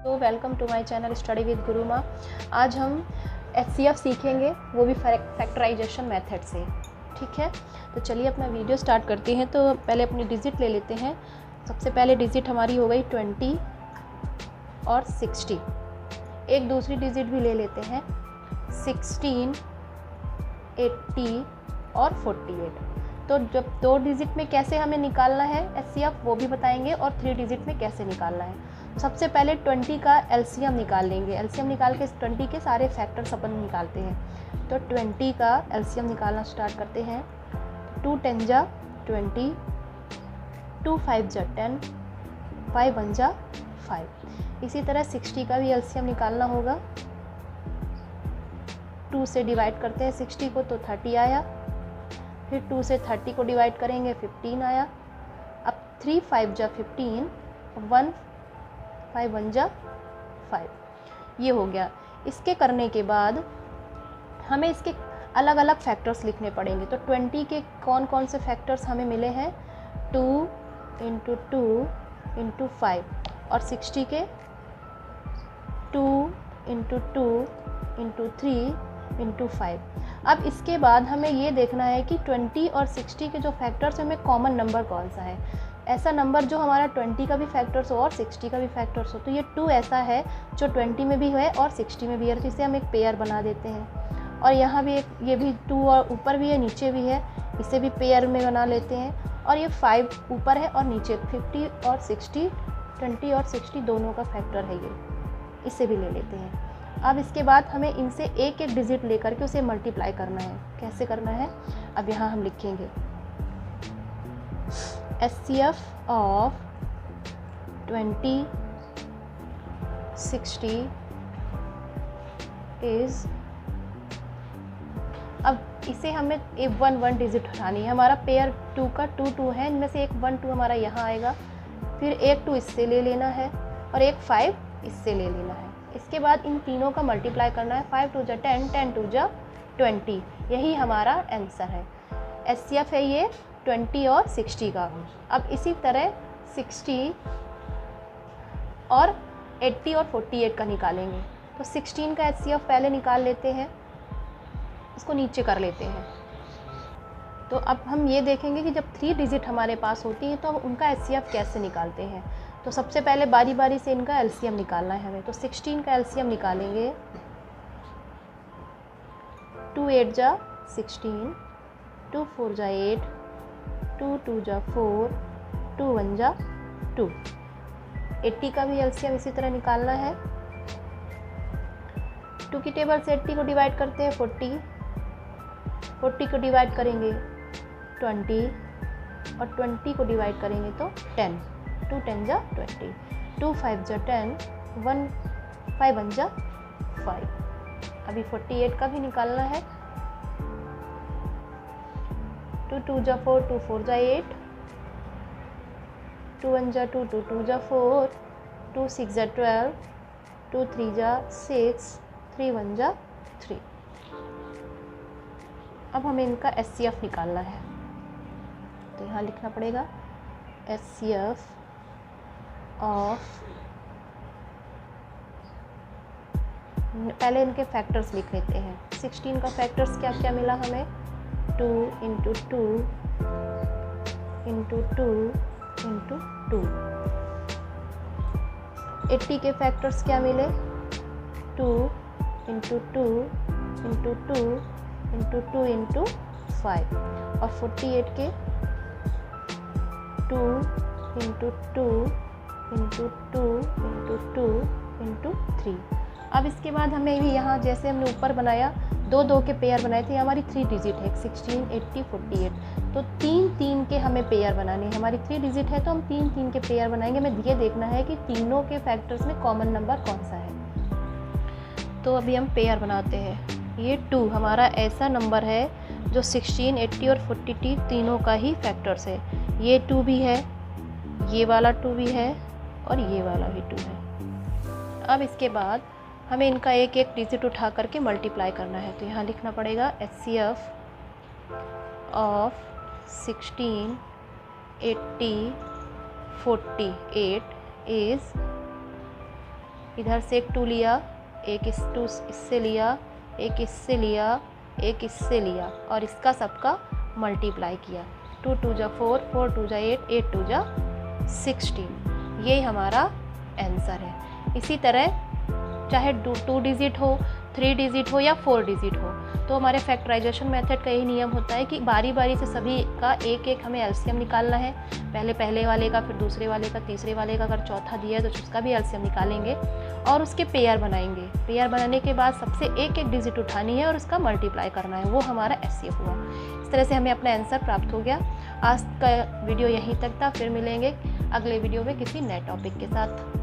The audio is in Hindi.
तो welcome to my channel study with Guru Maa. आज हम HCF सीखेंगे, वो भी फैक्टराइजेशन मेथड से। ठीक है, तो चलिए अपना वीडियो स्टार्ट करते हैं। तो पहले अपनी डिजिट ले लेते हैं। सबसे पहले डिजिट हमारी हो गई 20 और 60। एक दूसरी डिजिट भी ले लेते हैं 16, 80 और 48। तो जब 2 डिजिट में कैसे हमें निकालना है HCF वो भी बताएंगे, और 3 डिजिट में कैसे निकालना है। सबसे पहले 20 का LCM निकाल लेंगे। LCM निकाल के 20 के सारे फैक्टर्स अपन निकालते हैं। तो 20 का LCM निकालना स्टार्ट करते हैं। 2 10 जा 20, 2 5 जा 10, 5 1 जा 5। इसी तरह 60 का भी LCM निकालना होगा। 2 से डिवाइड करते हैं 60 को तो 30 आया। फिर 2 से 30 को डिवाइड करेंगे 15 आया। अब 3 5 जा 15, 1 5 1 जा 5, ये हो गया। इसके करने के बाद हमें इसके अलग अलग फैक्टर्स लिखने पड़ेंगे। तो 20 के कौन कौन से फैक्टर्स हमें मिले हैं, 2 × 2 × 5, और 60 के 2 × 2 × 3 × 5। अब इसके बाद हमें ये देखना है कि 20 और 60 के जो फैक्टर्स हैं, हमें कॉमन नंबर कौन सा है। ऐसा नंबर जो हमारा 20 का भी फैक्टर्स हो और 60 का भी फैक्टर्स हो। तो ये 2 ऐसा है जो 20 में भी है और 60 में भी है, तो इसे हम एक पेयर बना देते हैं। और यहाँ भी एक, ये भी 2 और ऊपर भी है नीचे भी है, इसे भी पेयर में बना लेते हैं। और ये 5 ऊपर है और नीचे 50 और 60, 20 और 60 दोनों का फैक्टर है ये, इसे भी ले लेते हैं। अब इसके बाद हमें इनसे एक एक डिजिट लेकर के उसे मल्टीप्लाई करना है। कैसे करना है, अब यहाँ हम लिखेंगे HCF ऑफ 20 60 इज, अब इसे हमें एक 1 1 डिजिट हटानी है। हमारा पेयर 2 का 2 2 है, इनमें से एक 1 2 हमारा यहाँ आएगा, फिर एक 2 इससे ले लेना है और एक 5 इससे ले लेना है। इसके बाद इन तीनों का मल्टीप्लाई करना है। 5 2 जा 10, 10 2 जा 20, यही हमारा आंसर है। HCF है ये 20 और 60 का। अब इसी तरह 60 और 80 और 48 का निकालेंगे। तो 16 का HCF पहले निकाल लेते हैं, इसको नीचे कर लेते हैं। तो अब हम ये देखेंगे कि जब 3 डिजिट हमारे पास होती हैं तो अब उनका HCF कैसे निकालते हैं। तो सबसे पहले बारी बारी से इनका LCM निकालना है हमें। तो 16 का LCM निकालेंगे। 2 8 जा 16, 2 4 जा 8, 2 2 जा 4, 2 1 जा 2। 80 का भी LCM इसी तरह निकालना है। 2 की टेबल से 80 को डिवाइड करते हैं 40, 40 को डिवाइड करेंगे 20, और 20 को डिवाइड करेंगे तो 10। 2 10 जा 20, 2 5 जा 10, 1 5 1 जा 5। अभी 48 का भी निकालना है। 2 2 जा 4, 2 4 जा 8, 2 1 जा 2, 2 2 जा 4, 2 6 जा 12, 2 3 जा 6, 3 1 जा 3। अब हमें इनका HCF निकालना है। तो यहाँ लिखना पड़ेगा HCF ऑफ, पहले इनके फैक्टर्स लिख लेते हैं। 16 का फैक्टर्स क्या क्या मिला हमें, 2 × 2 × 2 × 2। 80 के फैक्टर्स क्या मिले, 2 × 2 × 2 × 2 × 5। और 48 के 2 × 2 × 2 × 2 × 3। अब इसके बाद हमें भी यहाँ जैसे हमने ऊपर बनाया 2 2 के पेयर बनाए थे, हमारी 3 डिजिट है 16 80 48। तो 3 3 के हमें पेयर बनाने हैं। हमारी 3 डिजिट है तो हम 3 3 के पेयर बनाएंगे। हमें ये देखना है कि तीनों के फैक्टर्स में कॉमन नंबर कौन सा है। तो अभी हम पेयर बनाते हैं। ये 2 हमारा ऐसा नंबर है जो 16 80 और 42 तीनों का ही फैक्टर्स है। ये 2 भी है, ये वाला 2 भी है, और ये वाला भी 2 है। अब इसके बाद हमें इनका एक एक डिजिट उठा करके मल्टीप्लाई करना है। तो यहाँ लिखना पड़ेगा HCF ऑफ 16 80 48 is इधर से एक 2 लिया, एक इस 2 इससे लिया, एक इससे लिया, एक इससे लिया और इसका सबका मल्टीप्लाई किया। 2 2 जा 4, 4 2 जा 8, 8 2 जा 16। ये हमारा आंसर है। इसी तरह चाहे 2 डिजिट हो, 3 डिजिट हो या 4 डिजिट हो, तो हमारे फैक्टराइजेशन मेथड का यही नियम होता है कि बारी बारी से सभी का एक एक हमें एलसीएम निकालना है। पहले वाले का, फिर दूसरे वाले का, तीसरे वाले का, अगर चौथा दिया है तो उसका भी एलसीएम निकालेंगे और उसके पेयर बनाएंगे। पेयर बनाने के बाद सबसे एक एक डिजिट उठानी है और उसका मल्टीप्लाई करना है, वो हमारा एचसीएफ हुआ। इस तरह से हमें अपना आंसर प्राप्त हो गया। आज का वीडियो यहीं तक था, फिर मिलेंगे अगले वीडियो में किसी नए टॉपिक के साथ।